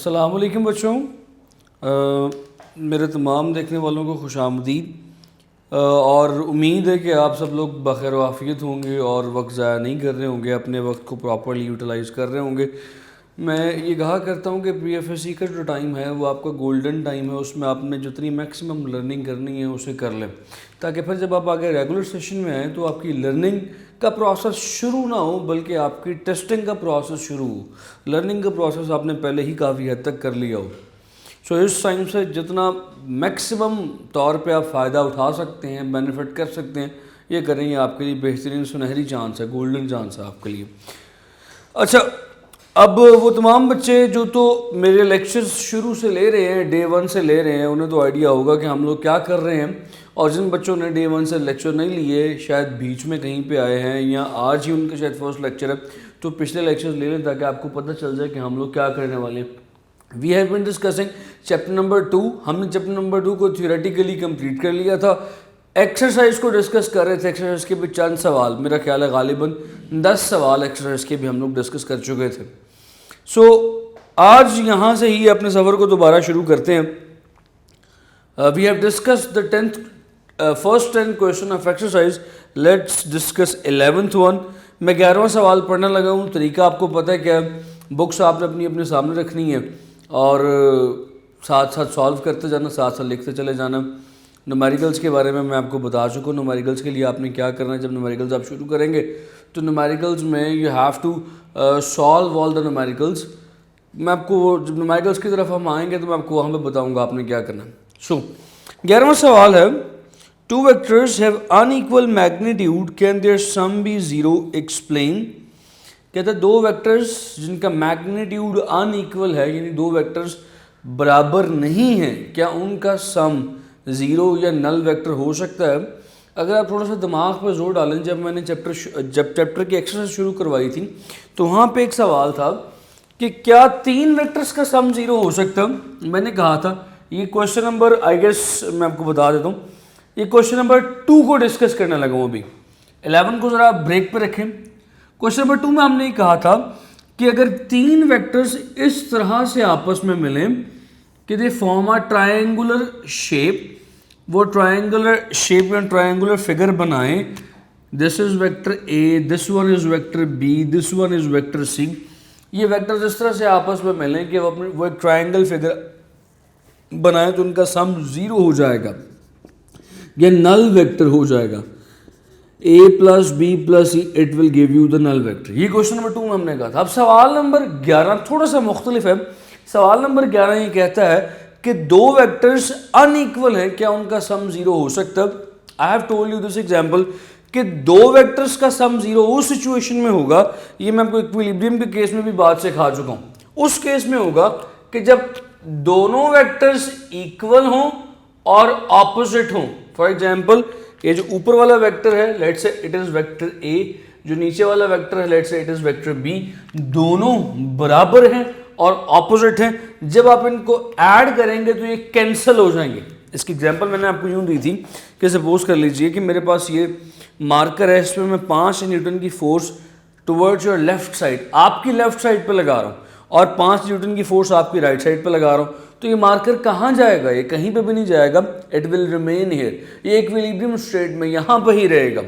अस्सलाम वालेकुम बच्चों। मेरे तमाम देखने वालों को खुशामदीद और उम्मीद है कि आप सब लोग बखैर आफ़ियत होंगे और वक्त ज़ाया नहीं कर रहे होंगे, अपने वक्त को प्रॉपर्ली यूटिलाइज़ कर रहे होंगे। मैं ये कहा करता हूँ कि PFSC का जो टाइम है वो आपका गोल्डन टाइम है, उसमें आपने जितनी मैक्सिमम लर्निंग करनी है उसे कर लें, ताकि फिर जब आप आगे रेगुलर सेशन में आएँ तो आपकी लर्निंग का प्रोसेस शुरू ना हो बल्कि आपकी टेस्टिंग का प्रोसेस शुरू हो। लर्निंग का प्रोसेस आपने पहले ही काफ़ी हद तक कर लिया हो। सो इस टाइम से जितना मैक्सिमम तौर पे आप फ़ायदा उठा सकते हैं, बेनिफिट कर सकते हैं, ये करेंगे आपके लिए बेहतरीन सुनहरी चांस है, गोल्डन चांस है आपके लिए। अच्छा, अब वो तमाम बच्चे जो तो मेरे लेक्चर्स शुरू से ले रहे हैं, डे 1 से ले रहे हैं, उन्हें तो आइडिया होगा कि हम लोग क्या कर रहे हैं। और जिन बच्चों ने डे 1 से लेक्चर नहीं लिए, शायद बीच में कहीं पे आए हैं या आज ही उनके शायद फर्स्ट लेक्चर है, तो पिछले लेक्चर्स ले लें ताकि आपको पता चल जाए कि हम लोग क्या करने वाले हैं। We have been discussing chapter number 2। हमने चैप्टर नंबर 2 को थियोरेटिकली कंप्लीट कर लिया था। एक्सरसाइज को डिस्कस कर रहे थे। एक्सरसाइज के भी चंद सवाल, मेरा ख्याल है गालिबन 10 सवाल एक्सरसाइज के भी हम लोग डिस्कस कर चुके थे। सो आज यहाँ से ही अपने सफ़र को दोबारा शुरू करते हैं। We have discuss the first 10 question of exercise. Let's discuss 11th one. मैं 11वां सवाल पढ़ने लगा हूँ। तरीका आपको पता है क्या? बुक्स आपने अपनी अपने सामने रखनी है और साथ साथ सॉल्व करते जाना, साथ साथ लिखते चले जाना। न्यूमेरिकल्स के बारे में मैं आपको बता चुका हूँ। न्यूमेरिकल्स के लिए आपने क्या करना है, जब न्यूमेरिकल्स आप शुरू करेंगे तो न्यूमेरिकल्स में you have to solve all the numericals. मैं आपको जब न्यूमेरिकल्स की तरफ हम आएंगे तो मैं आपको वहाँ पे बताऊँगा आपने क्या करना है। सो 11वां सवाल है, two vectors have unequal magnitude, can their sum be zero, explain. कहते हैं दो वेक्टर्स जिनका मैग्नीट्यूड अनइक्वल है, यानी दो वेक्टर्स बराबर नहीं हैं, क्या उनका सम ज़ीरो या नल वेक्टर हो सकता है? अगर आप थोड़ा सा दिमाग पर जोर डालें, जब मैंने चैप्टर की एक्सरसाइज शुरू करवाई थी तो वहाँ पे एक सवाल था कि क्या 3 वेक्टर्स का सम ज़ीरो हो सकता है। मैंने कहा था ये क्वेश्चन नंबर, आई गेस मैं आपको बता देता हूँ, ये क्वेश्चन नंबर 2 को डिस्कस करने लगा हूँ। अभी 11 को ज़रा ब्रेक पे रखें। क्वेश्चन नंबर 2 में हमने कहा था कि अगर 3 वेक्टर्स इस तरह से आपस में मिलें कि they form a triangular shape, वो ट्रायंगुलर शेप या ट्रायंगुलर फिगर बनाएं, this is vector A, this one is vector B, this one is vector C. ये वेक्टर्स इस तरह से आपस में मिलें कि वो एक ट्रायंगल फिगर बनाएं तो उनका सम ज़ीरो हो जाएगा, ये नल वेक्टर हो जाएगा। a plus B plus C, it will give you the null vector. ये क्वेश्चन नंबर 2 में हमने कहा था। अब सवाल नंबर 11 थोड़ा सा मुख्तलिफ है। सवाल नंबर 11 ये कहता है कि दो वेक्टर्स अनइक्वल हैं, क्या उनका सम ज़ीरो हो सकता है? I have told you this example कि दो वेक्टर्स का सम ज़ीरो उस सिचुएशन में होगा, ये मैं आपको इक्विलिब्रियम के केस में भी बात सिखा चुका हूँ, उस केस में होगा कि जब दोनों वेक्टर्स इक्वल हों और ऑपोजिट हों। फॉर एग्जाम्पल, ये जो ऊपर वाला वेक्टर है, लेट्स से इट इज वेक्टर ए, जो नीचे वाला वेक्टर है, लेट्स से इट इज वेक्टर बी, दोनों बराबर हैं और ऑपोजिट हैं। जब आप इनको ऐड करेंगे तो ये कैंसिल हो जाएंगे। इसकी एग्जांपल मैंने आपको यूं दी थी कि सपोज कर लीजिए कि मेरे पास ये मार्कर है, इसमें मैं 5 न्यूटन की force towards your left side, आपकी लेफ्ट साइड पे लगा रहा हूँ, और 5 न्यूटन की फोर्स आपकी राइट साइड पे लगा रहा हूँ, तो ये मार्कर कहाँ जाएगा? ये कहीं पे भी नहीं जाएगा। इट विल रिमेन हियर, ये इक्विलिब्रियम स्टेट में यहाँ पर ही रहेगा,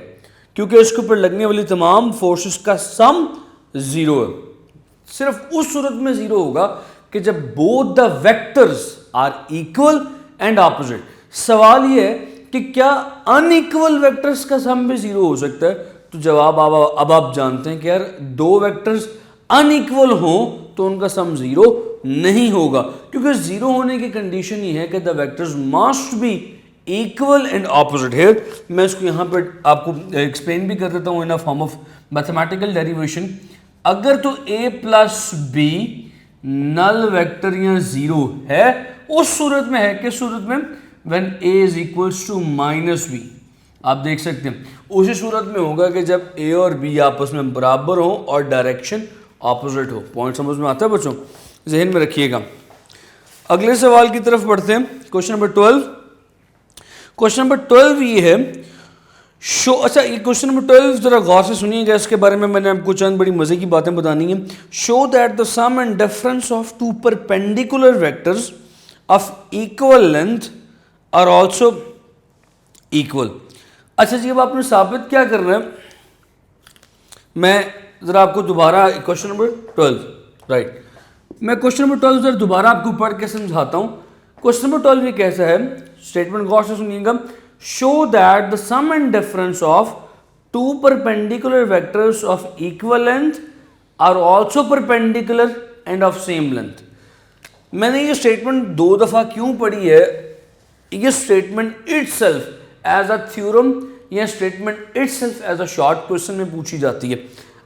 क्योंकि इसके ऊपर लगने वाली तमाम फोर्सेस का सम ज़ीरो है। सिर्फ उस सूरत में ज़ीरो होगा कि जब both the vectors are equal and opposite. सवाल ये है कि क्या अनइक्वल वेक्टर्स का सम भी ज़ीरो हो सकता है? तो जवाब अब आप जानते हैं कि यार दो वेक्टर्स अनइक्वल हों तो उनका सम ज़ीरो नहीं होगा, क्योंकि ज़ीरो होने की कंडीशन ये है कि the vectors must be equal and opposite. Here मैं इसको यहाँ पर आपको एक्सप्लेन भी कर देता हूँ in a form of mathematical derivation. अगर तो a plus B null vector या ज़ीरो है, उस सूरत में है, किस सूरत में? When a is equals to minus B. आप देख सकते हैं उसी सूरत में होगा कि जब a और b आपस में बराबर हो और डायरेक्शन ऑपोजिट हो। पॉइंट समझ में आता है बच्चों? जहन में रखिएगा। अगले सवाल की तरफ बढ़ते हैं। Question number 12। क्वेश्चन नंबर 12 ये है, शो, अच्छा ये क्वेश्चन नंबर 12 जरा गौर से सुनिएगा, इसके बारे में मैंने आपको चंद बड़ी मजे की बातें बतानी है। Show that the sum and difference of two perpendicular vectors of equal length are also equal. अच्छा जी, अब आपने साबित क्या करना है, मैं जरा आपको दोबारा क्वेश्चन नंबर 12, राइट, मैं क्वेश्चन नंबर 12 जरा दोबारा आपको पढ़ के समझाता हूं। क्वेश्चन नंबर 12 ये कैसा है, स्टेटमेंट गौर से सुनिएगा। Show that the sum and difference of two perpendicular vectors of equal length are also perpendicular and of same length. मैंने ये स्टेटमेंट 2 दफा क्यों पढ़ी है, ये statement itself as a theorem या statement itself as a short question में पूछी जाती है।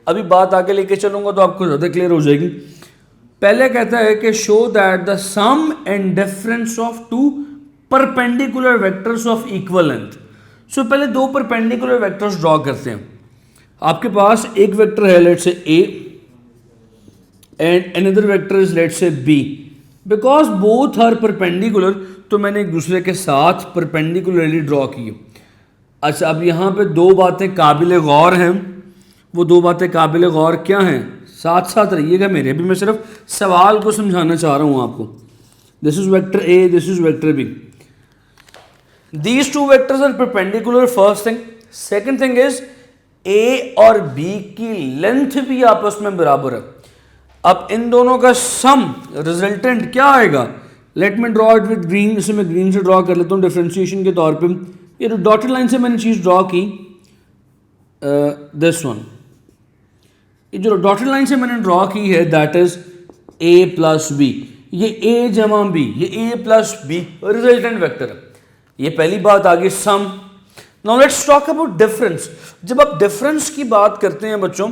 अभी बात आगे लेके चलूंगा तो आपको ज्यादा क्लियर हो जाएगी। पहले कहता है कि show that the sum and difference of two perpendicular vectors of equal length. So पहले 2 परपेंडिकुलर वेक्टर्स ड्रॉ करते हैं। आपके पास एक वेक्टर है let's say A and another vector is let's say B. Because both are perpendicular तो मैंने एक दूसरे के साथ परपेंडिकुलरली ड्रॉ किए। अच्छा, अब यहाँ पे 2 बातें काबिल गौर हैं। वो 2 बातें काबिल गौर क्या हैं, साथ साथ रहिएगा मेरे, अभी मैं सिर्फ सवाल को समझाना चाह रहा हूँ आपको। This is vector A, this is vector B. These two vectors are perpendicular, first thing. Second thing is A और B की लेंथ भी आपस में बराबर है। अब इन दोनों का सम रिजल्टेंट क्या आएगा, let me draw it with green. इसे मैं ग्रीन से ड्रॉ कर लेता हूँ डिफरेंशिएशन के तौर पे। ये जो डॉटेड लाइन से मैंने चीज ड्रॉ की, दिस वन, ये जो डॉटेड लाइन से मैंने ड्रॉ की है that is A plus B. ये A जमा B, ये A plus B resultant vector है। ये पहली बात आ गई sum. Now let's talk about difference. जब आप डिफरेंस की बात करते हैं बच्चों,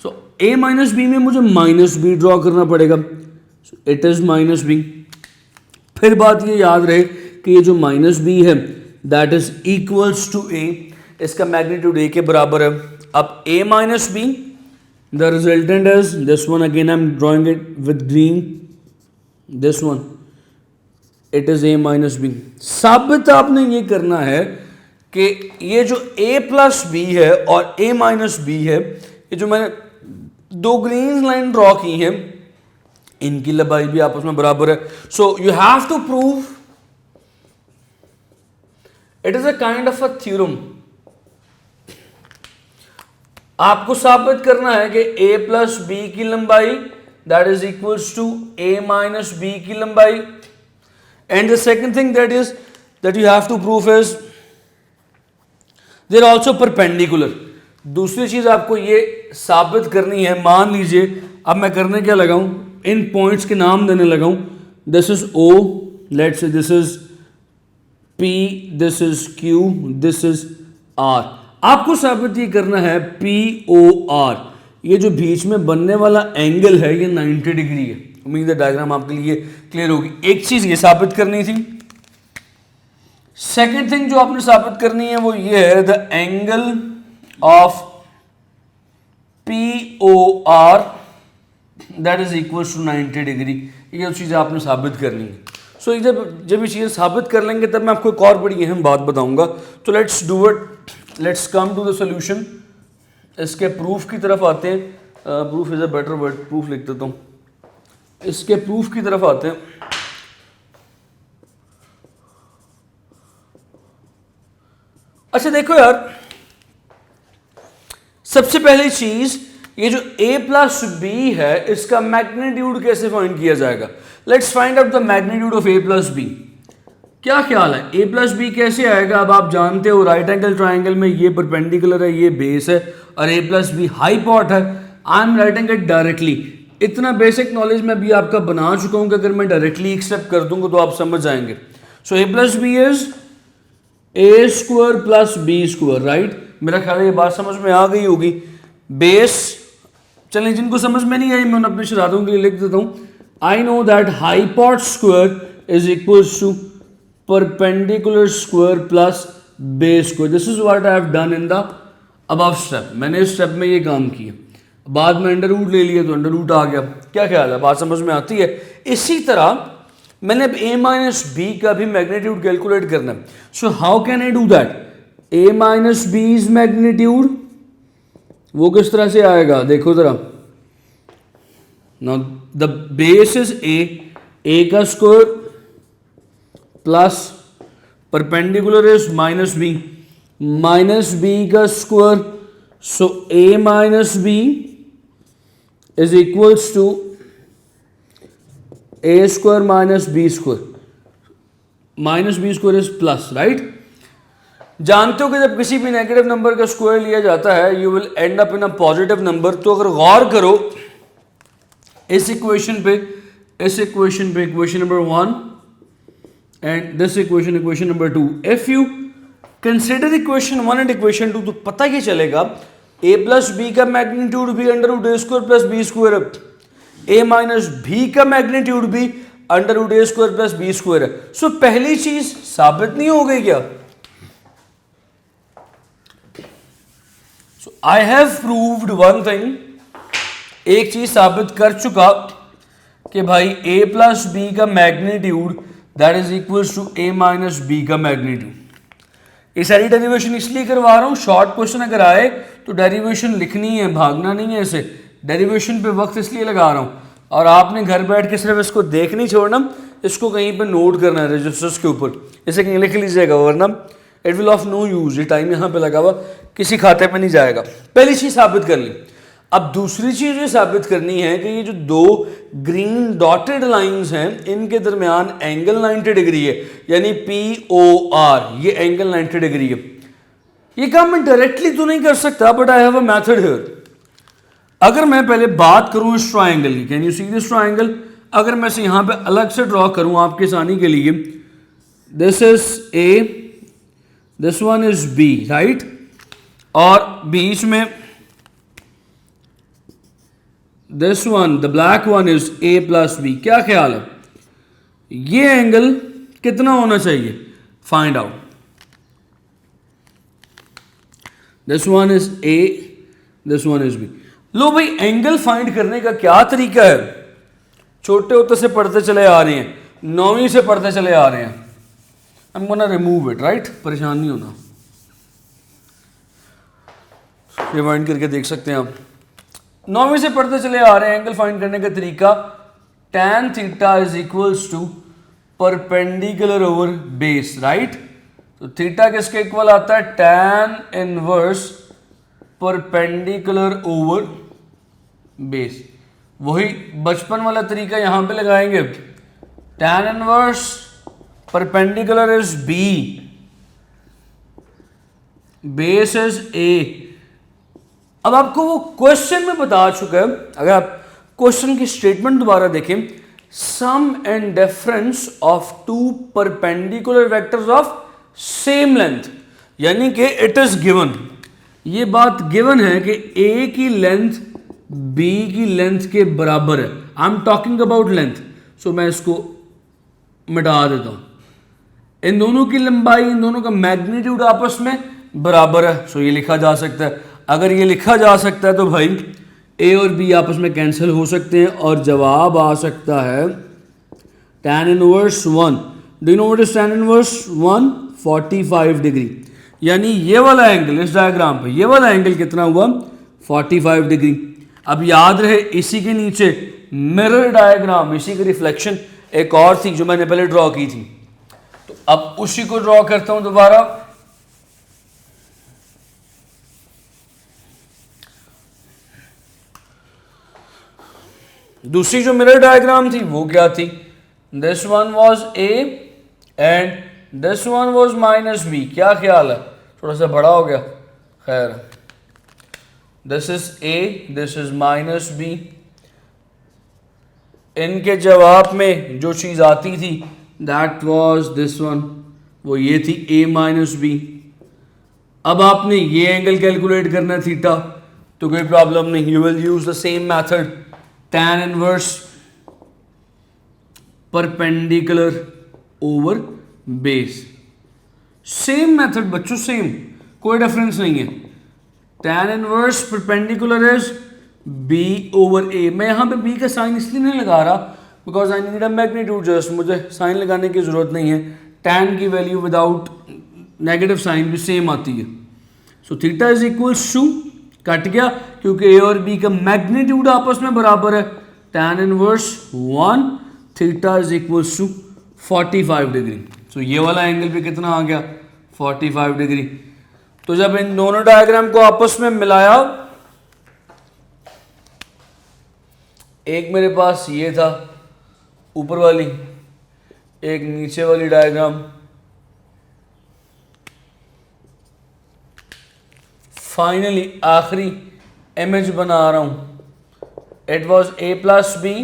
सो a माइनस बी में मुझे माइनस बी ड्रॉ करना पड़ेगा, इट इज माइनस बी। फिर बात ये याद रहे कि ये जो माइनस बी है that is equals to a, इसका मैग्नीट्यूड a के बराबर है। अब a minus B, the resultant is this one, again I am drawing it with green, this one, it is a minus B. साबित आपने ये करना है कि ये जो a प्लस बी है और a माइनस बी है, ये जो मैंने 2 ग्रीन लाइन ड्रॉ की हैं, इनकी लंबाई भी आपस में बराबर है। So you have to prove, it is a kind of a theorem. आपको साबित करना है कि a प्लस बी की लंबाई that is equals to a minus B की लंबाई। And the second thing that you have to prove is they are also perpendicular. दूसरी चीज आपको ये साबित करनी है, मान लीजिए अब मैं करने क्या लगाऊं, इन पॉइंट्स के नाम देने लगाऊं, this is O, let's say this is P, this is Q, this is R। आपको साबित ये करना है POR, ये जो बीच में बनने वाला एंगल है ये 90 डिग्री है। उम्मीद है डायग्राम आपके लिए क्लियर होगी। एक चीज ये साबित करनी थी। सेकेंड थिंग जो आपने साबित करनी है वो ये है the angle of POR that is equal to 90 degree. ये चीज़ आपने साबित करनी है। सो जब ये चीज़ें साबित कर लेंगे तब मैं आपको एक और बड़ी अहम बात बताऊंगा। तो let's do it, let's come to the solution. इसके प्रूफ की तरफ आते हैं। Proof is a better word, proof लिख देता हूँ। इसके प्रूफ की तरफ आते हैं। अच्छा देखो यार, सबसे पहली चीज ये जो a प्लस बी है इसका मैग्नीट्यूड कैसे फाइंड किया जाएगा। Let's find out the magnitude of a plus B. क्या ख्याल है a प्लस बी कैसे आएगा। अब आप जानते हो राइट एंगल ट्राइंगल में ये परपेंडिकुलर है, ये बेस है और a प्लस बी हाइपोट है। I am writing it directly. इतना बेसिक नॉलेज मैं भी आपका बना चुका हूं कि अगर मैं डायरेक्टली एक्सेप्ट कर दूंगा तो आप समझ जाएंगे। So a plus B is a square plus B square, right. मेरा ख्याल है ये बात समझ में आ गई होगी। बेस, चलें जिनको समझ में नहीं आई मैं अपने शरारतों के लिए लिख देता हूं। I know that hypot square is equal to perpendicular square plus base square. This is what I have done in the above step. मैंने इस स्टेप में ये काम किया, बाद में अंडर रूट ले लिया तो अंडर रूट आ गया। क्या ख्याल है, बात समझ में आती है। इसी तरह मैंने अब a माइनस बी का भी मैग्नीट्यूड कैलकुलेट करना है। So how can I do that. A minus B is magnitude, वो किस तरह से आएगा देखो जरा। Now the base is A का square plus perpendicular is minus B का square, so A minus B is equals to A square minus B square is plus, right. जानते हो कि जब किसी भी नेगेटिव नंबर का स्क्वायर लिया जाता है you will and up in a positive number. तो अगर गौर करो इस इक्वेशन पे equation number 1 and this equation number 2, if you consider equation 1 and equation 2 तो पता ये चलेगा a प्लस बी का मैग्नीट्यूड भी under root A square plus B square, A minus B का मैग्नीट्यूड भी under root A square plus B square है। सो पहली चीज साबित नहीं हो गई क्या? So I have proved one thing, एक चीज साबित कर चुका कि भाई a प्लस बी का magnitude that is equals to a minus B का मैग्नीट्यूड। ये सारी डेरिवेशन इसलिए करवा रहा हूं, शॉर्ट क्वेश्चन अगर आए तो डेरिवेशन लिखनी है, भागना नहीं है इसे। डेरिवेशन पे वक्त इसलिए लगा रहा हूं और आपने घर बैठ के सिर्फ इसको देख नहीं छोड़ना, इसको कहीं पे नोट करना है रजिस्टर्स के ऊपर, इसे कहीं लिख लीजिएगा वरना it will of no use. ये टाइम यहाँ पे लगा हुआ किसी खाते पे नहीं जाएगा। पहली चीज साबित कर ली। अब दूसरी चीज ये साबित करनी है कि ये जो दो ग्रीन डॉटेड लाइंस हैं इनके दरमियान एंगल 90 डिग्री है, यानी POR, ये एंगल 90 डिग्री है। ये काम मैं डायरेक्टली तो नहीं कर सकता but I have a method here. अगर मैं पहले बात करूं इस ट्राइंगल की, can you see this triangle, अगर मैं इसे यहां पे अलग से ड्रॉ करूं आपके आसानी के लिए, this is A, this one is B, right, और बीच में this one, the black one is A plus B. क्या ख्याल है ये एंगल कितना होना चाहिए? Find out. This one is A, this one is B. लो भाई, एंगल फाइंड करने का क्या तरीका है? छोटे होते से पढ़ते चले आ रहे हैं, 9वीं से पढ़ते चले आ रहे हैं। I am gonna remove it, right, परेशान नहीं होना, रिवाइंड करके देख सकते हैं आप। 9वीं से पढ़ते चले आ रहे हैं, एंगल फाइंड करने का तरीका tan theta is equals to perpendicular over base, right. तो थीटा किसके इक्वल आता है? tan inverse perpendicular over base. वही बचपन वाला तरीका यहां पे लगाएंगे, tan inverse perpendicular is b, base is a। अब आपको वो क्वेश्चन में बता चुका है, अगर आप क्वेश्चन की स्टेटमेंट दोबारा देखें, sum and difference of two perpendicular vectors of same length, यानी कि इट इज गिवन, ये बात गिवन है कि ए की लेंथ बी की लेंथ के बराबर है। I am talking about length, so मैं इसको मिटा देता हूं। इन दोनों की लंबाई, इन दोनों का मैग्नीट्यूड आपस में बराबर है, सो ये लिखा जा सकता है। अगर ये लिखा जा सकता है तो भाई ए और बी आपस में कैंसिल हो सकते हैं और जवाब आ सकता है tan inverse 1। Do you know what is tan inverse 1? 45 degree. यानी ये वाला एंगल इस डायग्राम पे, ये वाला एंगल कितना हुआ? 45 डिग्री। अब याद रहे इसी के नीचे मिरर डायग्राम, इसी की रिफ्लेक्शन एक और थी जो मैंने पहले ड्रॉ की थी, तो अब उसी को ड्रॉ करता हूं दोबारा। दूसरी जो मिरर डायग्राम थी वो क्या थी? This one was A and this one was minus B. क्या ख्याल है? थोड़ा सा बड़ा हो गया, खैर। This is A, this is minus B. इनके जवाब में जो चीज आती थी दैट वॉज दिस वन, वो ये थी ए माइनस बी। अब आपने ये एंगल कैलकुलेट करना है थीटा, तो कोई प्रॉब्लम नहीं, you will use the same method, tan inverse perpendicular over base. Same method बच्चों, सेम, कोई डिफरेंस नहीं है। tan inverse perpendicular is b over a। मैं यहां पे b का साइन इसलिए नहीं लगा रहा because I need a magnitude, just मुझे साइन लगाने की जरूरत नहीं है। tan की वैल्यू विदाउट नेगेटिव साइन भी सेम आती है। So theta is equals to, कट गया क्योंकि ए और बी का मैग्नीट्यूड आपस में बराबर है, tan inverse 1 theta is equals to 45 degree. So ये वाला एंगल भी कितना आ गया 45 डिग्री। तो जब इन दोनों डायग्राम को आपस में मिलाया, एक मेरे पास ये था ऊपर वाली, एक नीचे वाली डायग्राम, फाइनली आखिरी इमेज बना रहा हूं। It was A plus B,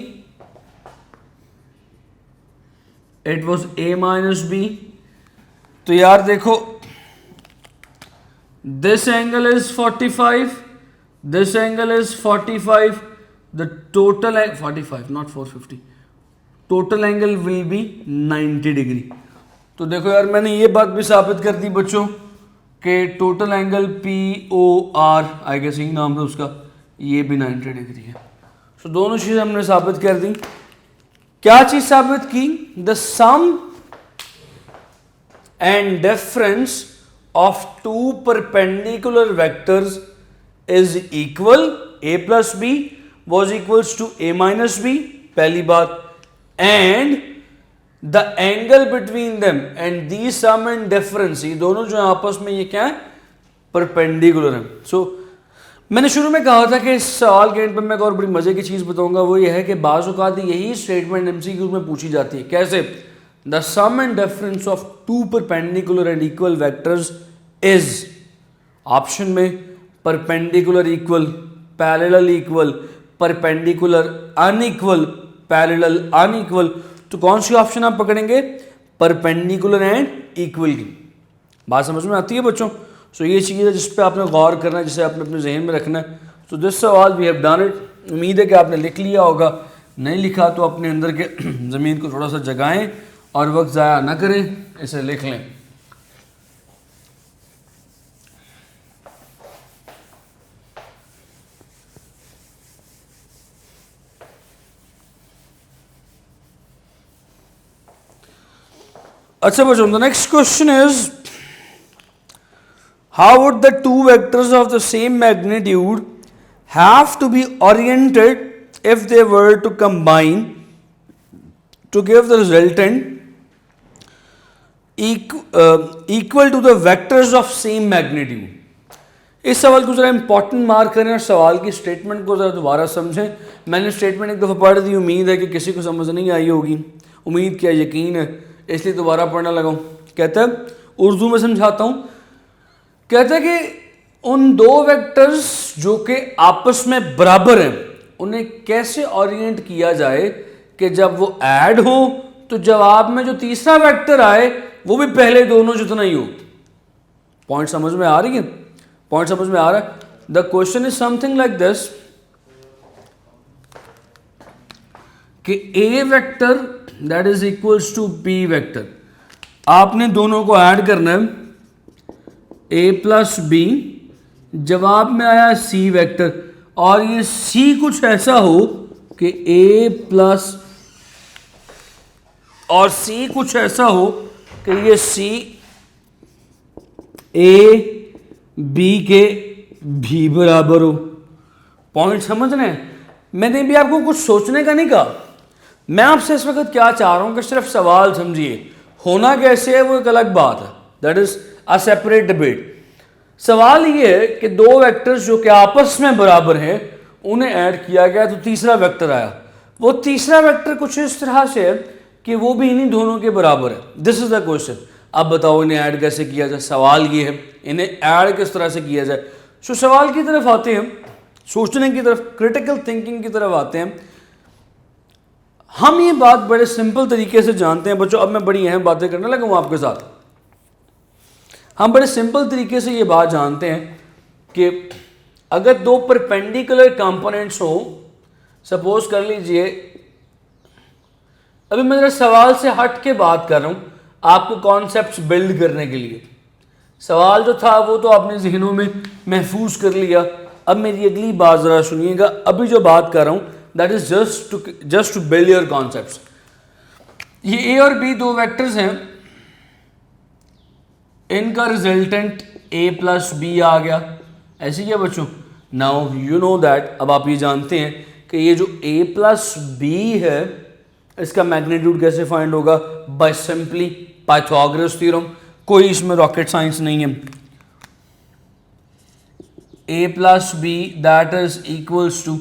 it was A minus B. तो यार देखो, this angle is 45, this angle is 45, the total 45 not 450, total angle will be 90 degree. तो देखो यार, मैंने ये बात भी साबित कर दी बच्चों कि total angle POR, I guess यही नाम था उसका, ये भी 90 डिग्री है। सो दोनों चीज़ें हमने साबित कर दी। क्या चीज़ साबित की? The sum and difference of two perpendicular vectors is equal, a plus B was equals to a minus B, पहली बात, and the angle between them and the sum and difference, ये दोनों जो आपस में ये क्या है, परपेंडिकुलर है। सो मैंने शुरू में कहा था कि इस सवाल के एंड पर मैं एक और बड़ी मजे की चीज बताऊंगा, वो ये है कि बाज़ औक़ात यही स्टेटमेंट MCQ में पूछी जाती है। कैसे? The sum and difference of two perpendicular and equal vectors is, option में perpendicular equal, parallel equal, perpendicular unequal, parallel unequal. तो कौन सी ऑप्शन आप पकड़ेंगे? परपेंडिकुलर एंड इक्वल की। बात समझ में आती है बच्चों? सो ये चीज़ है जिस पे आपने गौर करना है, जिसे आपने अपने जहन में रखना है। सो दिस सवाल वी हैव डन इट। उम्मीद है कि आपने लिख लिया होगा, नहीं लिखा तो अपने अंदर के ज़मीन को थोड़ा सा जगाएं और वक्त ज़ाया ना करें, इसे लिख लें। अच्छा बच्चों, the next question is, how would the two vectors of the same magnitude have to be oriented if they were to combine to give the resultant equal to the vectors of same magnitude? इस सवाल को ज़रा important mark करें और सवाल की statement को ज़रा दोबारा समझें। मैंने स्टेटमेंट एक दफ़ा पढ़ दी, उम्मीद है कि किसी को समझ नहीं आई होगी, उम्मीद क्या यकीन है, इसलिए दोबारा पढ़ना लगाऊं। कहता है, उर्दू में समझाता हूं, कहता है कि उन दो वेक्टर्स जो कि आपस में बराबर हैं, उन्हें कैसे ओरिएंट किया जाए कि जब वो ऐड हो तो जवाब में जो तीसरा वेक्टर आए वो भी पहले दोनों जितना ही हो। पॉइंट समझ में आ रही है? पॉइंट समझ में आ रहा है? The question is something like this कि A vector that is equals to B vector, आपने दोनों को ऐड करना है, ए प्लस बी, जवाब में आया सी वेक्टर, और ये सी कुछ ऐसा हो कि ए प्लस और सी कुछ ऐसा हो कि ये सी ए बी के भी बराबर हो। पॉइंट समझ रहे हैं? मैंने भी आपको कुछ सोचने का नहीं कहा, मैं आपसे इस वक्त क्या चाह रहा हूं कि सिर्फ सवाल समझिए। होना कैसे है वो एक अलग बात है, that is a separate debate. सवाल ये है कि दो वेक्टर्स जो कि आपस में बराबर हैं, उन्हें ऐड किया गया तो तीसरा वेक्टर आया। वो तीसरा वेक्टर कुछ इस तरह से है कि वो भी इन्हीं दोनों के बराबर है। This is the question. अब बताओ इन्हें ऐड कैसे किया जाए? सवाल ये है, इन्हें ऐड किस तरह से किया जाए। सो सवाल की तरफ आते हैं, सोचने की तरफ, क्रिटिकल थिंकिंग की तरफ आते हैं। हम ये बात बड़े सिंपल तरीके से जानते हैं बच्चों। अब मैं बड़ी अहम बातें करने लगा हूं आपके साथ। हम बड़े सिंपल तरीके से ये बात जानते हैं कि अगर दो परपेंडिकुलर कंपोनेंट्स हो, सपोज कर लीजिए, अभी मैं जरा सवाल से हट के बात कर रहा हूं आपको कॉन्सेप्ट्स बिल्ड करने के लिए। सवाल जो था वो तो आपने जहनों में महफूज कर लिया। अब मेरी अगली बात जरा सुनिएगा। अभी जो बात कर रहा हूं that is just to build your concepts. ये ए और बी दो वेक्टर्स हैं, इनका रिजल्टेंट a प्लस बी आ गया। ऐसे क्या बच्चों? नाउ यू नो दैट, अब आप ये जानते हैं कि ये जो a प्लस बी है इसका मैग्नीट्यूड कैसे फाइंड होगा? By simply Pythagoras theorem. कोई इसमें रॉकेट साइंस नहीं है। a plus B that is equals to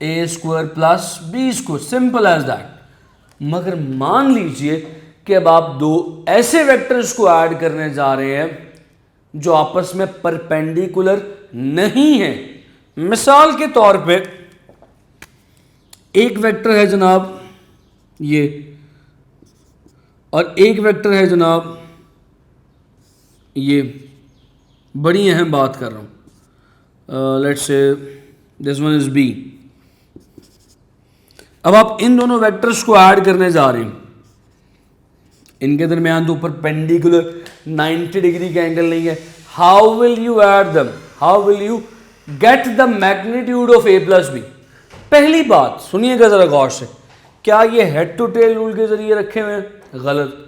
A square plus B square, simple as that. मगर मान लीजिए कि अब आप दो ऐसे वेक्टर्स को ऐड करने जा रहे हैं जो आपस में परपेंडिकुलर नहीं है। मिसाल के तौर पे एक वेक्टर है जनाब ये, और एक वेक्टर है जनाब ये। बड़ी अहम बात कर रहा हूं। Let's say this one is B. अब आप इन दोनों वेक्टर्स को ऐड करने जा रहे हैं। इनके दरमियान तो ऊपर पेंडिकुलर 90 डिग्री का एंगल नहीं है। How will you add them? How will you get the magnitude of A plus B? पहली बात सुनिएगा जरा गौर से, क्या ये हेड टू टेल रूल के जरिए रखे हुए हैं? गलत।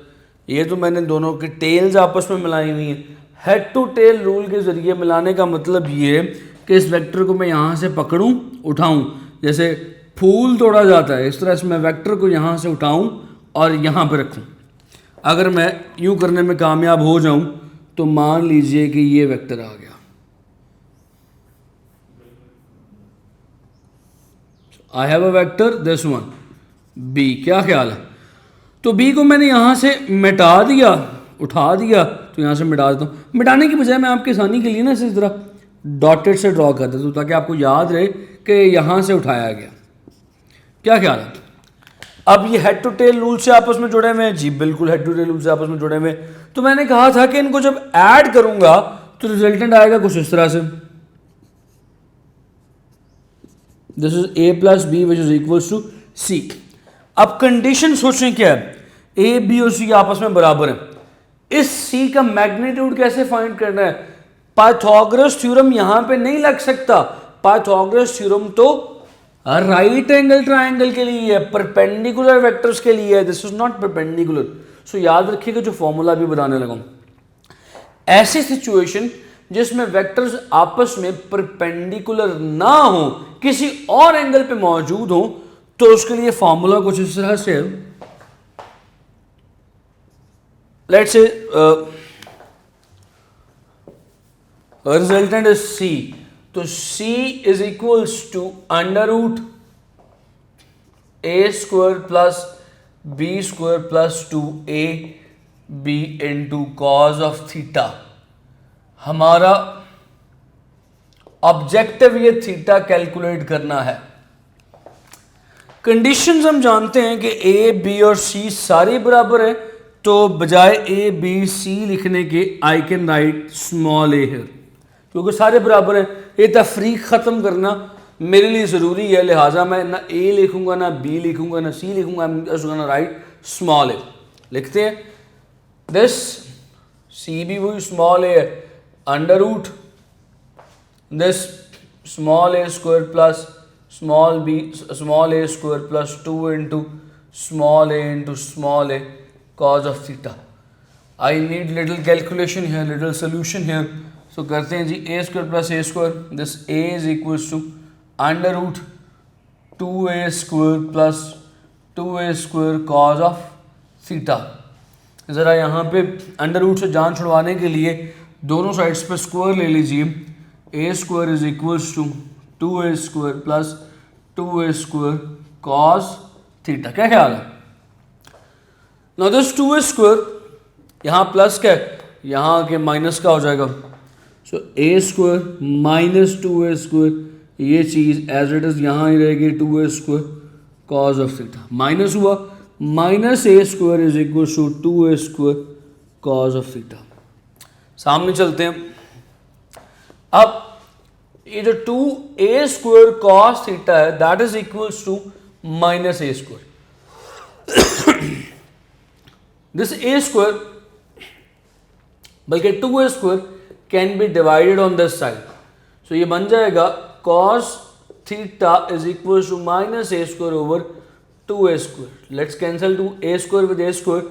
ये तो मैंने दोनों के टेल्स आपस में मिलाई हुई हैं। हेड टू टेल रूल के जरिए मिलाने का मतलब ये है कि इस वेक्टर को मैं यहाँ से पकड़ूं, उठाऊं, जैसे फूल तोड़ा जाता है इस तरह से मैं वेक्टर को यहाँ से उठाऊं और यहाँ पे रखूं। अगर मैं यूं करने में कामयाब हो जाऊं तो मान लीजिए कि ये वेक्टर आ गया। I have a vector this one B. क्या ख्याल है? तो बी को मैंने यहाँ से मिटा दिया, उठा दिया, तो यहाँ से मिटा देता हूँ। मिटाने की बजाय मैं आपकी आसानी के लिए ना इसी तरह डॉटेड से ड्रॉ कर देता हूँ ताकि आपको याद रहे कि यहाँ से उठाया गया। क्या ख्याल है? अब ये हेड टू टेल रूल से आपस में जुड़े हुए हैं। जी बिल्कुल, हेड टू टेल रूल से आपस में जुड़े हुए हैं। तो मैंने कहा था कि इनको जब ऐड करूंगा तो रिजल्टेंट आएगा कुछ इस तरह से। This is A plus B which is equals to C. अब कंडीशन सोचें क्या है? ए बी और सी आपस में बराबर है। इस सी का मैग्नीट्यूड कैसे फाइंड करना है? पाइथागोरस थ्योरम यहां पे नहीं लग सकता। पाइथागोरस थ्योरम तो राइट एंगल ट्राइंगल के लिए है, परपेंडिकुलर वेक्टर्स के लिए है। This is not perpendicular. So याद रखिएगा जो फॉर्मूला भी बताने लगा, ऐसी सिचुएशन जिसमें वेक्टर्स आपस में परपेंडिकुलर ना हो, किसी और एंगल पे मौजूद हो, तो उसके लिए फॉर्मूला कुछ इस तरह से है। लेट्स से रिजल्टेंट इज सी, तो C is equals to under root A square plus B square plus 2a b into cos of theta. हमारा ऑब्जेक्टिव ये थीटा कैलकुलेट करना है। कंडीशंस हम जानते हैं कि a b और c सारी बराबर है, तो बजाय a b c लिखने के I can write small a है, क्योंकि सारे बराबर हैं। ये तफरीक ख़त्म करना मेरे लिए ज़रूरी है, लिहाजा मैं ना ए लिखूंगा, ना बी लिखूंगा, ना सी लिखूंगा, ना राइट स्मॉल ए लिखते हैं। दिस सी भी वही स्मॉल ए है, under root this small A square plus small B small A square plus 2 into small A cos of theta. I need little calculation है, लिटिल सोल्यूशन है। तो करते हैं जी, A square plus A square, this A is equals to under root 2a square plus 2a square cos of theta. ज़रा यहाँ पे under root से जान छुड़वाने के लिए दोनों साइड्स पे स्क्वायर ले लीजिए। A square is equals to 2a square plus 2a square cos theta. क्या ख्याल है? नाउ दिस 2a स्क्वायर यहाँ प्लस का है, यहाँ के माइनस का हो जाएगा। So A square minus 2a square, ये चीज़ एज इट इज़ यहाँ ही रहेगी 2a square cos of theta. Minus हुआ, minus A square is equal to 2a square cos of theta. सामने चलते हैं। अब ये जो 2a स्क्वायर कॉस थीटा है that is equals to minus A square. This A square बल्कि 2a square can be divided on this side. So ये बन जाएगा cos theta is equal to minus A square over 2a square. Let's cancel two a square with a square.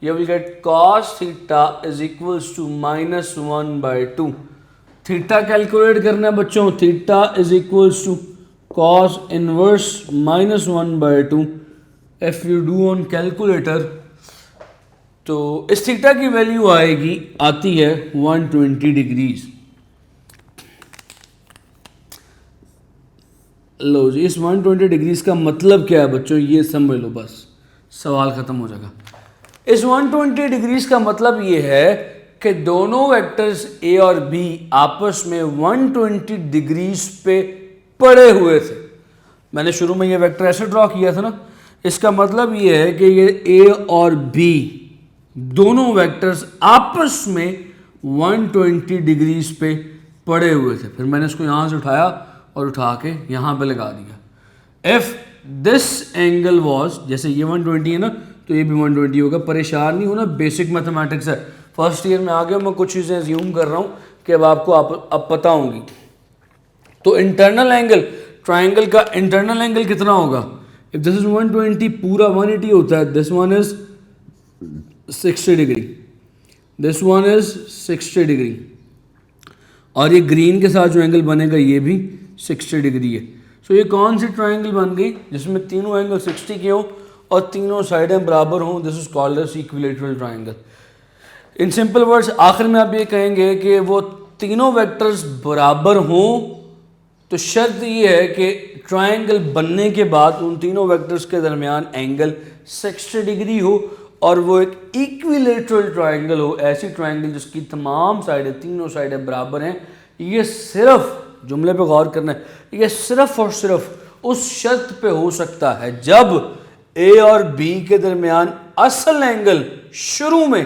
you will get cos theta is equals to -1/2. Theta calculate करना है बच्चों, theta is equals to cos inverse -1/2. If you do on calculator तो इस theta की value आती है 120 degrees. लो जी, इस 120 degrees का मतलब क्या है बच्चों, ये समझ लो, बस सवाल खत्म हो जाएगा. इस 120 डिग्रीज का मतलब ये है कि दोनों वेक्टर्स ए और बी आपस में 120 डिग्रीज पे पड़े हुए थे. मैंने शुरू में ये वेक्टर ऐसे ड्रॉ किया था ना. इसका मतलब ये है कि ये ए और बी दोनों वेक्टर्स आपस में 120 डिग्रीज पे पड़े हुए थे. फिर मैंने इसको यहां से उठाया और उठा के यहां पे लगा दिया. इफ दिस एंगल वॉज, जैसे ये 120 है ना तो ये भी 120 होगा. परेशान नहीं होना, बेसिक मैथमेटिक्स है. फर्स्ट ईयर में आ गया, मैं कुछ चीज़ें अज्यूम कर रहा हूँ कि अब आपको अब पता होंगी. तो इंटरनल एंगल, ट्राइंगल का इंटरनल एंगल कितना होगा? इफ दिस इज 120 पूरा 180 होता है. This one is 60 degree, this one is 60 degree, और ये ग्रीन के साथ जो एंगल बनेगा ये भी 60 डिग्री है. सो ये कौन सी ट्राइंगल बन गई जिसमें तीनों एंगल 60 के हों और तीनों साइडें बराबर हों? This is called as equilateral triangle. In simple words आखिर में आप ये कहेंगे कि वो तीनों वेक्टर्स बराबर हों, तो शर्त ये है कि ट्राइंगल बनने के बाद उन तीनों वेक्टर्स के दरमियान एंगल 60 डिग्री हो और वो एक इक्विलैटरल ट्राइंगल हो. ऐसी ट्राइंगल जिसकी तमाम साइडें, तीनों साइडें बराबर हैं. ये सिर्फ, जुमले पे गौर करना है, ये सिर्फ और सिर्फ उस शर्त पे हो सकता है जब ए और बी के दरमियान असल एंगल शुरू में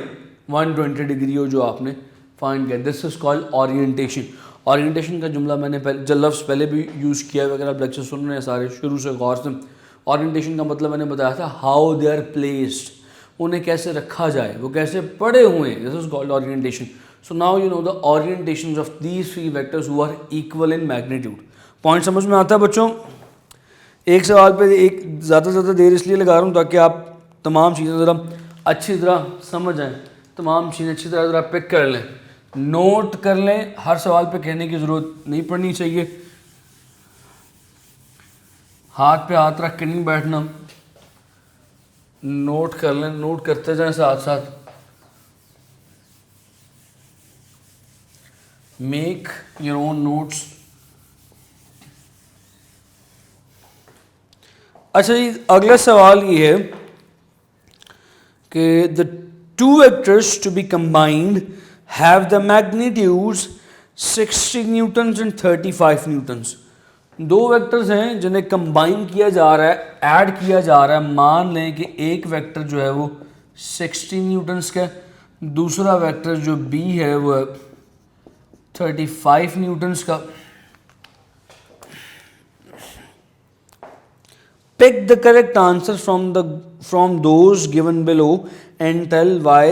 120 डिग्री हो, जो आपने फाइंड किया. This is called orientation. Orientation का जुमला मैंने लफ्ज़ पहले भी यूज़ किया है. अगर आप लेक्चर सुन रहे हैं सारे शुरू से गौर से, ओरिएंटेशन का मतलब मैंने बताया था हाउ दे आर प्लेस्ड, उन्हें कैसे रखा जाए, वो कैसे पड़े हुए हैं. This is called orientation. So now you know the orientations of these three vectors who are equal in magnitude. Point समझ में आता है बच्चों? एक सवाल पे एक ज़्यादा देर इसलिए लगा रहा हूँ ताकि आप तमाम चीज़ें ज़रा अच्छी तरह समझ आएँ, तमाम चीज़ें अच्छी तरह ज़रा पिक कर लें, नोट कर लें. हर सवाल पे कहने की ज़रूरत नहीं पड़नी चाहिए. हाथ पे हाथ रख के नहीं बैठना, नोट कर लें, नोट करते जाएं साथ साथ. Make your own notes. अच्छा जी, अगला सवाल ये है कि the two vectors to be combined have the magnitudes 60 newtons and 35 newtons. दो वेक्टर्स हैं जिन्हें कंबाइन किया जा रहा है, ऐड किया जा रहा है. मान लें कि एक वेक्टर जो है वो 60 न्यूटन्स का, दूसरा वेक्टर जो बी है वो 35 न्यूटन्स का. Pick the correct answer from those given below and tell why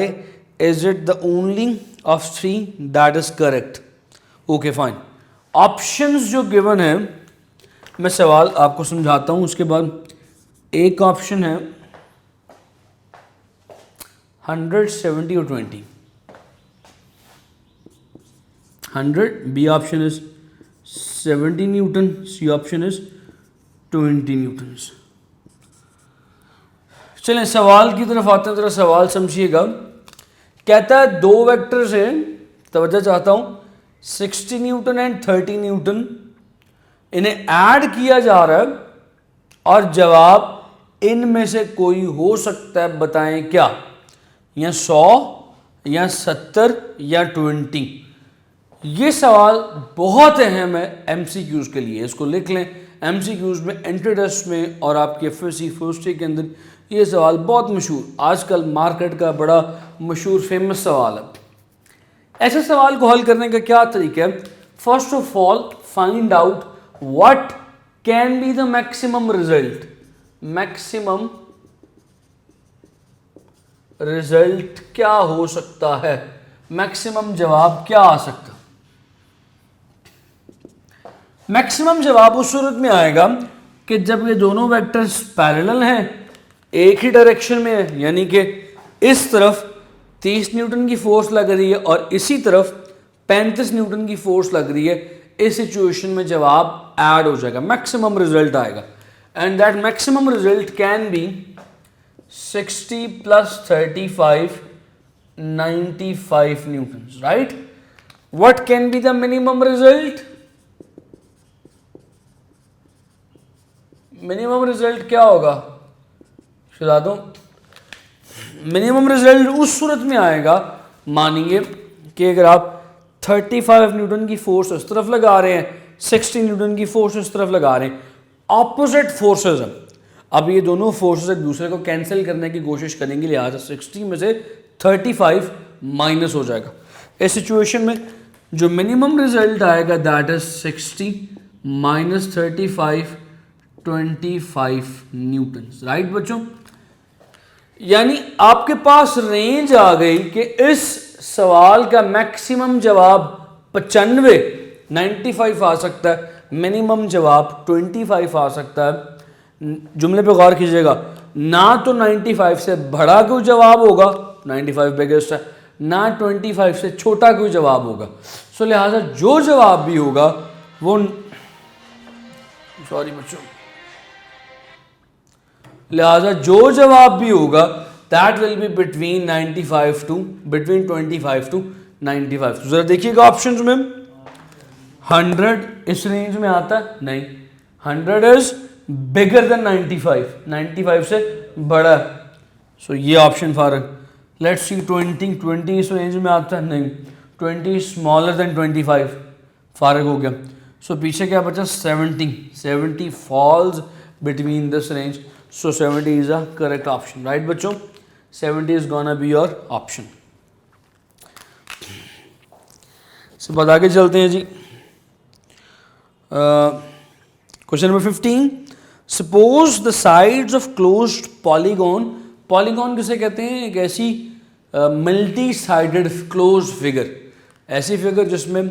is it the only of three that is correct. Okay, fine. Options जो given है, मैं सवाल आपको समझाता हूँ. उसके बाद एक ऑप्शन है 100, 70 और 20. 100, B option is 70 Newton, C option is 20 Newton's. चलें सवाल की तरफ आते हैं, जरा सवाल समझिएगा. कहता है दो वेक्टर्स हैं, तवज्जो चाहता हूं, 60 न्यूटन एंड 30 न्यूटन, इन्हें ऐड किया जा रहा है और जवाब इनमें से कोई हो सकता है, बताएं क्या? या 100 या 70 या 20. ये सवाल बहुत अहम है एमसीक्यूज के लिए, इसको लिख लें. एमसीक्यूज में, एंट्री टेस्ट में और आपके एफएससी फर्स्ट ईयर के अंदर ये सवाल बहुत मशहूर, आजकल मार्केट का बड़ा मशहूर फेमस सवाल है. ऐसे सवाल को हल करने का क्या तरीका है? First of all find out what can be the maximum result. Maximum result क्या हो सकता है, मैक्सिमम जवाब क्या आ सकता है? मैक्सिमम जवाब उस सूरत में आएगा कि जब ये दोनों वेक्टर्स पैरेलल हैं, एक ही डायरेक्शन में है, यानी कि इस तरफ 30 न्यूटन की फोर्स लग रही है और इसी तरफ 35 न्यूटन की फोर्स लग रही है, इस सिचुएशन में जवाब ऐड हो जाएगा, मैक्सिमम रिजल्ट आएगा। And that maximum result can be 60 plus 35 95 Newton, right. What can be the minimum result? Minimum result क्या होगा, बता दूं। मिनिमम रिजल्ट उस सूरत में आएगा, मानिए कि अगर आप 35 न्यूटन की फोर्स इस तरफ लगा रहे हैं, 60 न्यूटन की फोर्स इस तरफ लगा रहे हैं, ऑपोजिट फोर्सेस हैं। अब ये दोनों फोर्सेस एक दूसरे को कैंसिल करने की कोशिश करेंगे, लिहाजा 60 में से 35 माइनस हो जाएगा। इस सिचुएशन में जो मिनिमम रिजल्ट आएगा that is 60 minus 35 25 Newton, right बच्चों। यानी आपके पास रेंज आ गई कि इस सवाल का मैक्सिमम जवाब 95 आ सकता है, मिनिमम जवाब 25 आ सकता है। जुमले पे गौर कीजिएगा, ना तो 95 से बड़ा कोई जवाब होगा, 95 बिगेस्ट है, ना 25 से छोटा कोई जवाब होगा। सो लिहाजा जो जवाब भी होगा वो, सॉरी बच्चों, लिहाजा जो जवाब भी होगा that will be between 25 to 95 तो जरा देखिएगा ऑप्शंस में, 100 इस रेंज में आता है, नहीं, 100 इज बिगर देन 95 से बड़ा है, सो ये ऑप्शन फारग। लेट्स सी 20 इस रेंज में आता है, नहीं, 20 स्मॉलर देन 25 फारग हो गया। सो पीछे क्या बचा, 70 falls between this range, so 70 is a correct option, right बच्चों, 70 is gonna be your option। so बाद आगे चलते हैं जी। Question number 15, suppose the sides of closed polygon, polygon किसे कहते हैं, एक ऐसी मल्टी साइडेड क्लोज फिगर, ऐसी फिगर जिसमें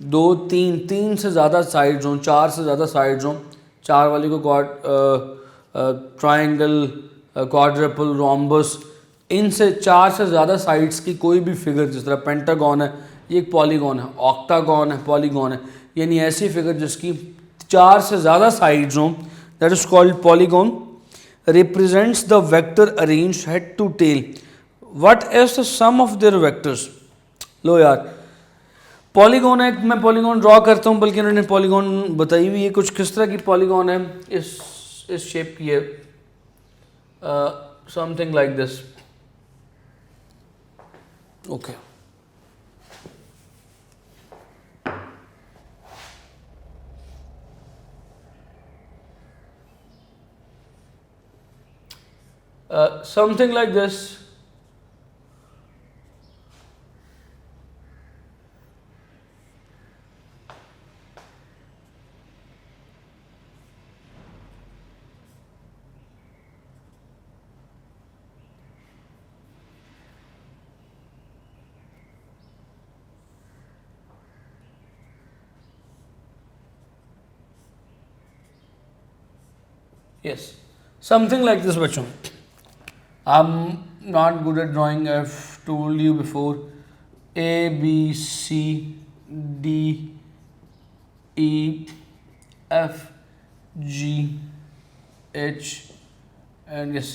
2 3 से ज़्यादा साइड्स हों, 4 से ज़्यादा साइड्स हों, 4 वाली को ट्रायंगल, क्वाड्रपल, रोम्बस, इनसे 4 से ज़्यादा साइड्स की कोई भी फिगर, जिस तरह पेंटागन है, ये एक पॉलीगॉन है, ऑक्टागन है, पॉलीगॉन है, यानी ऐसी फिगर जिसकी 4 से ज़्यादा साइड्स हों, that is called polygon. Represents the vector arrange head to tail, what is the sum of their vectors. लो यार, पॉलीगॉन है, मैं पॉलीगॉन ड्रॉ करता हूँ, बल्कि उन्होंने पॉलीगॉन बताई हुई है, कुछ किस तरह की पॉलीगॉन है, इस शेप की है, something like this, okay. Something like this, yes, something like this बच्चों। I'm not good at drawing, I've told you before, A B C D E F G H and yes,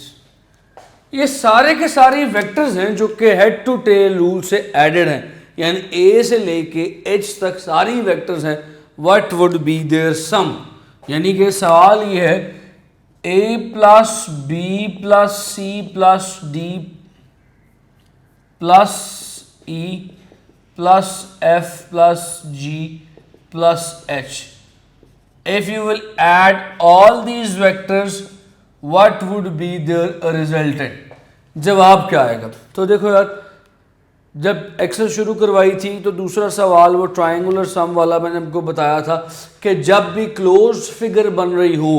ये सारे के सारे vectors हैं जो कि head to tell rule से added हैं, यानी A से लेके H तक सारी वेक्टर्स हैं। व्हाट वुड बी देयर सम, यानी कि सवाल ये है A plus B plus C plus D plus E plus F plus G plus H, if you will add all these vectors what would be their resultant, जवाब क्या आएगा। तो देखो यार, जब एक्सेल शुरू करवाई थी तो दूसरा सवाल वो ट्रायंगुलर सम वाला मैंने आपको बताया था कि जब भी क्लोज फिगर बन रही हो,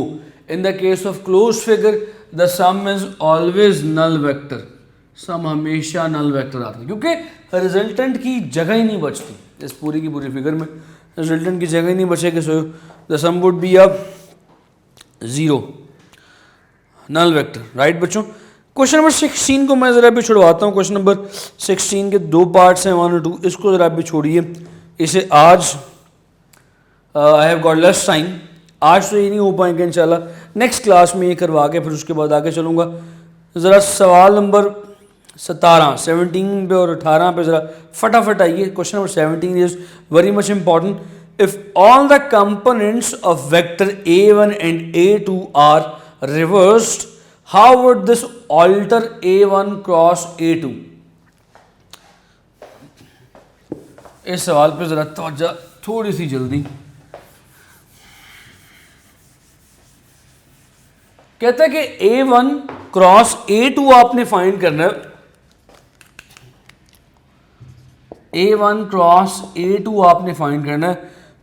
in the case of close figure the sum is always null vector, sum हमेशा नल वेक्टर आता है, क्योंकि रिजल्टेंट की जगह ही नहीं बचती इस पूरी की पूरी फिगर में, रिजल्टेंट की जगह ही नहीं बचेगी, so the sum would be a 0 null vector, right बच्चों। क्वेश्चन नंबर 16 को मैं ज़रा भी छुड़वाता हूँ। क्वेश्चन नंबर 16 के दो पार्ट्स हैं, 1 और 2, इसको ज़रा भी छोड़िए। इसे आज I have got less time, आज तो ये नहीं हो पाएंगे इंशाल्लाह, नेक्स्ट क्लास में ये करवा के फिर उसके बाद आगे चलूँगा। ज़रा सवाल नंबर 17 पे और 18 पे ज़रा फटाफट आइए। Question number 17 is very much important. If all the components of vector A1 and A2 are reversed, how would this alter A1 cross A2? इस सवाल पे ज़रा तवज्जो थोड़ी सी जल्दी। कहता है कि A1 क्रॉस A2 आपने फाइंड करना है। A1 क्रॉस A2 आपने फाइंड करना है,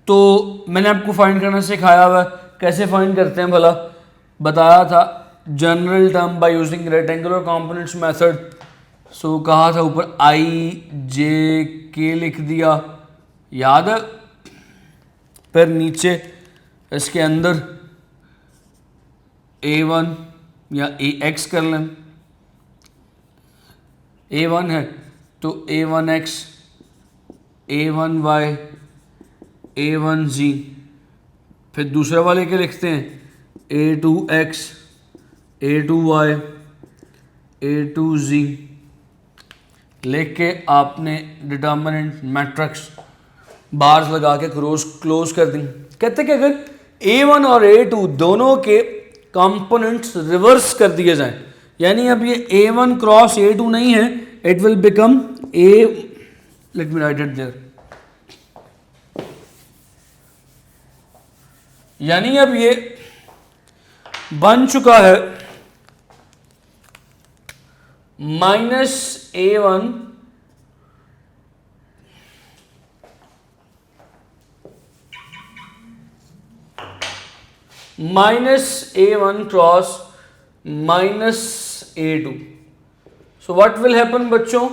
तो मैंने आपको फाइंड करना सिखाया हुआ है। कैसे फाइंड करते हैं भला, बताया था general term by using rectangular components method. सो कहा था ऊपर IJK लिख दिया, याद है। फिर नीचे इसके अंदर A1 या AX कर लें, A1 है तो A1X, A1Y, A1Z। फिर दूसरे वाले के लिखते हैं A2X, A2Y, A2Z। लिख के आपने डिटर्मिनेंट मैट्रिक्स बार्स लगा के क्लोज कर दी। कहते कि अगर A1 और A2 दोनों के कंपोनेंट्स रिवर्स कर दिए जाएं, यानी अब ये A1 क्रॉस A2 नहीं है, it will become let me write it there, यानी अब ये बन चुका है -A1 -A1 cross -A2। So what will happen बच्चों,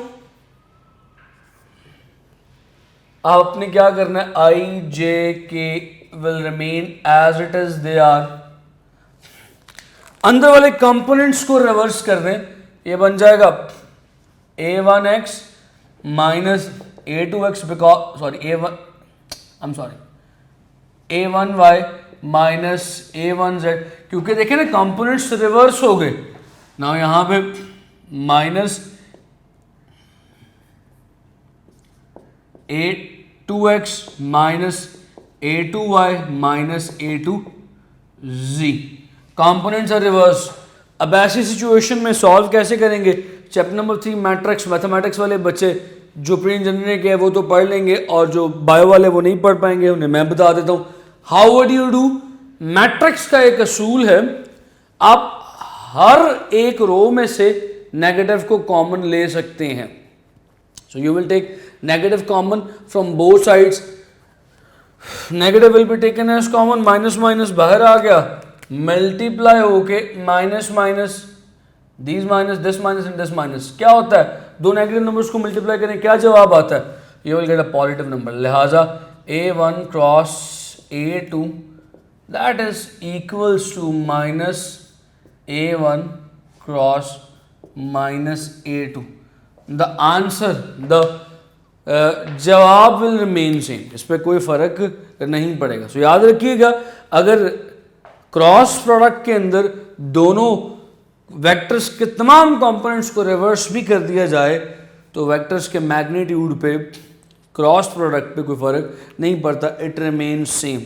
आपने क्या करना है, IJK will remain as it is they are. अंदर वाले कंपोनेंट्स को रिवर्स कर दें, ये बन जाएगा A1X minus A2X because A1Y minus A1Z, क्योंकि देखें ना कंपोनेंट्स रिवर्स हो गए ना। यहां पे minus A2X minus A2Y minus A2Z, components are reverse. अब ऐसी सिचुएशन में सॉल्व कैसे करेंगे? चैप्टर नंबर 3 मैट्रिक्स मैथमेटिक्स वाले बच्चे जो प्री इंजीनियरिंग के है वो तो पढ़ लेंगे, और जो बायो वाले वो नहीं पढ़ पाएंगे, उन्हें मैं बता देता हूँ how would you do. Matrix का एक असूल है, आप हर एक रो में से नेगेटिव को कॉमन ले सकते हैं। So you will take negative common from both sides, negative will be taken as common, minus minus बाहर आ गया, मल्टीप्लाई होके minus minus this minus this minus and this minus, क्या होता है, दो नेगेटिव नंबर्स को मल्टीप्लाई करें क्या जवाब आता है, you will get a positive number. लिहाजा A1 cross A2 that is equals to minus A1 cross minus A2। The answer, the जवाब विल रिमेन सेम, इस पर कोई फर्क नहीं पड़ेगा। सो याद रखिएगा, अगर क्रॉस प्रोडक्ट के अंदर दोनों वेक्टर्स के तमाम कंपोनेंट्स को रिवर्स भी कर दिया जाए तो वेक्टर्स के मैग्नीट्यूड पे, क्रॉस प्रोडक्ट पे कोई फर्क नहीं पड़ता, इट रिमेन सेम।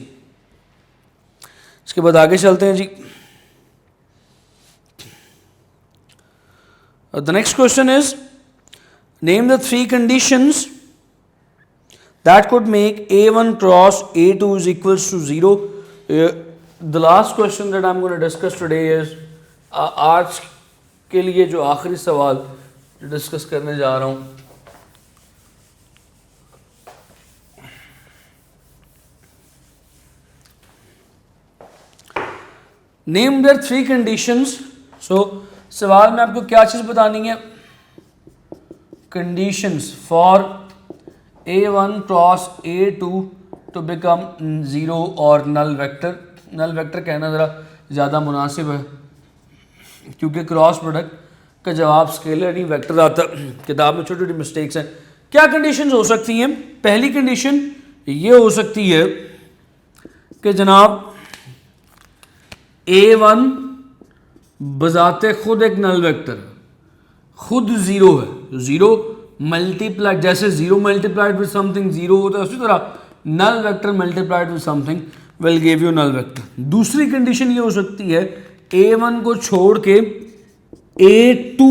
इसके बाद आगे चलते हैं जी। The next question is name the 3 conditions that could make A1 cross A2 is equals to 0. The last question that I'm going to discuss today is आज के लिए जो आखिरी सवाल डिस्कस करने जा रहा हूँ, नेम देयर 3 कंडीशंस। सो सवाल में आपको क्या चीज़ बतानी है, conditions for A1 cross A2 to become 0 और नल वेक्टर। नल वेक्टर कहना ज़रा ज़्यादा मुनासिब है क्योंकि क्रॉस प्रोडक्ट का जवाब स्केलर नहीं वेक्टर आता। किताब में छोटी छोटी मिस्टेक्स हैं। क्या कंडीशंस हो सकती हैं? पहली कंडीशन ये हो सकती है कि जनाब A1 बजाते खुद एक नल वेक्टर है, खुद जीरो है। जीरो मल्टीप्लाइड, जैसे zero multiplied with something zero होता है, उसी तरह null vector multiplied with something will give you null vector. दूसरी कंडीशन ये हो सकती है A1 को छोड़ के A2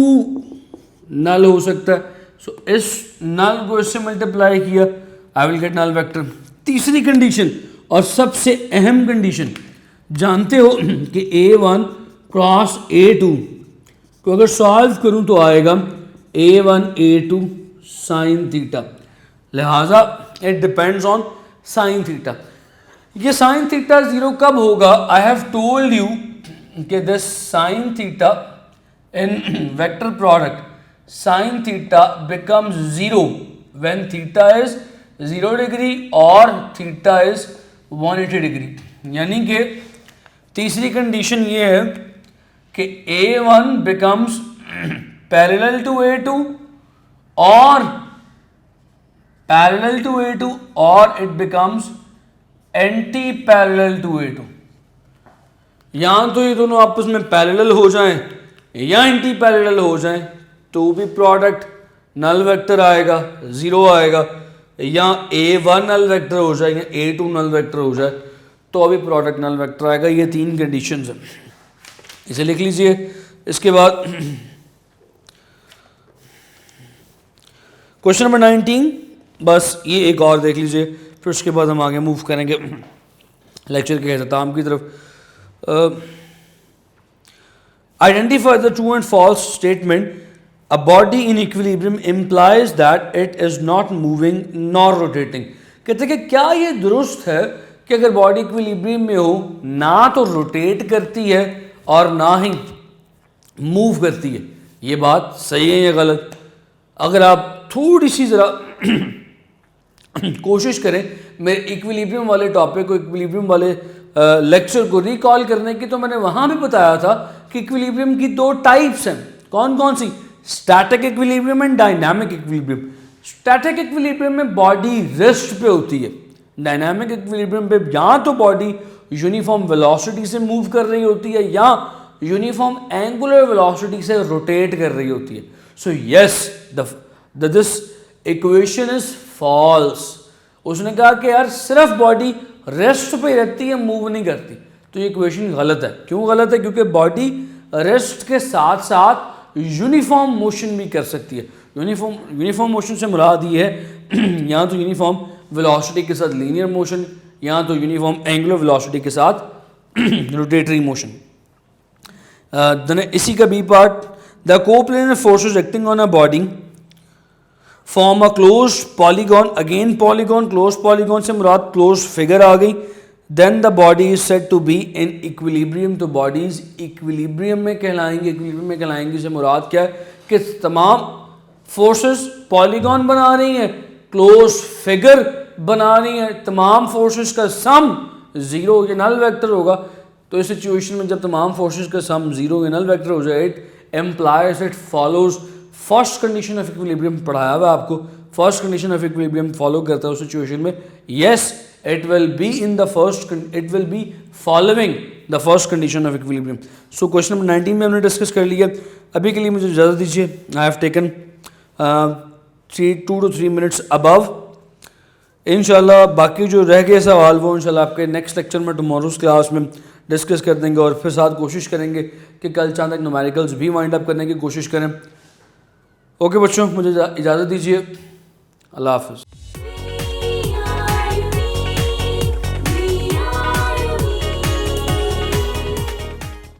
नल हो सकता है। सो इस नल को इससे मल्टीप्लाई किया, I will get null vector. तीसरी कंडीशन और सबसे अहम कंडीशन, जानते हो कि A1 क्रॉस A2 को अगर सॉल्व करूं तो आएगा A1 A2 साइन थीटा, लिहाजा it depends on sine theta. ये साइन थीटा जीरो कब होगा? आई हैव टोल्ड यू कि this sine theta in vector product, sine theta becomes zero when theta is 0 degree और theta is 180 degree. यानी कि तीसरी condition ये है कि A1 becomes parallel to A2 और पैरेलल टू A2 और it becomes anti parallel to A2। यहां तो ये दोनों आपस में पैरेलल हो जाएं या एंटी पैरेलल हो जाएं तो भी प्रोडक्ट नल वेक्टर आएगा, जीरो आएगा। या A1 नल वेक्टर हो जाए या A2 नल वेक्टर हो जाए तो अभी प्रोडक्ट नल वेक्टर आएगा। ये तीन कंडीशंस हैं, इसे लिख लीजिए। इसके बाद क्वेश्चन नंबर 19, बस ये एक और देख लीजिए, फिर उसके बाद हम आगे मूव करेंगे लेक्चर के अख्ताम की तरफ। Identify the true and false statement. A body in equilibrium implies that it is not moving nor rotating। कहते हैं कि क्या ये दुरुस्त है कि अगर बॉडी इक्विलिब्रियम में हो ना तो रोटेट करती है और ना ही मूव करती है? ये बात सही है या गलत? अगर आप थोड़ी सी ज़रा कोशिश करें मेरे इक्विलिब्रियम वाले टॉपिक को, इक्विलिब्रियम वाले लेक्चर को रिकॉल करने की, तो मैंने वहाँ भी बताया था कि इक्विलिब्रियम की दो टाइप्स हैं। कौन कौन सी? Static equilibrium and dynamic equilibrium. Static equilibrium में बॉडी रेस्ट पे होती है, डायनामिक इक्विलिब्रियम पे या तो बॉडी यूनिफॉर्म वेलोसिटी से मूव कर रही होती है या यूनिफॉर्म एंगुलर वेलोसिटी से रोटेट कर रही होती है। So yes, this equation is false. उसने कहा कि यार सिर्फ बॉडी रेस्ट पे रहती है, मूव नहीं करती, तो ये इक्वेशन गलत है। क्यों गलत है? क्योंकि बॉडी रेस्ट के साथ साथ यूनिफॉर्म मोशन भी कर सकती है। यूनिफॉर्म मोशन से मुराद ये है या तो यूनिफॉर्म वेलोसिटी के साथ लीनियर मोशन या तो यूनिफॉर्म एंगुलर वेलोसिटी के साथ रोटेटरी मोशन। इसी का B part, the coplanar forces acting on a body form a close polygon. Again polygon, close polygon से मुराद क्लोज फिगर आ गई। Then the body is said to be in equilibrium, तो bodies equilibrium में कहलाएंगे। Equilibrium में कहलाएंगे से मुराद क्या है कि तमाम फोर्सेस पॉलीगॉन बना रही हैं, क्लोज फिगर बना रही हैं, तमाम फोर्सेस का सम जीरो, ये नल वेक्टर होगा। तो इस सिचुएशन में जब तमाम फोर्सेस का सम जीरो या नल वेक्टर हो जाए, it employs, it follows first condition of equilibrium पढ़ाया हुआ आपको। First condition of equilibrium follow करता है उस सिचुएशन में, yes it will be in the first, it will be following the first condition of equilibrium। so question number 19 में हमने discuss कर लिया। अभी के लिए मुझे इजाज़त दीजिए। I have taken 2 to 3 minutes above। इंशाल्लाह बाकी जो रह गए सवाल वो इंशाल्लाह आपके नेक्स्ट लेक्चर में टुमारोज क्लास में डिस्कस कर देंगे और फिर साथ कोशिश करेंगे कि कल चांद तक न्यूमेरिकल्स भी वाइंड अप करने की कोशिश करें। ओके बच्चों, मुझे इजाज़त दीजिए। अल्लाह हाफ़िज़।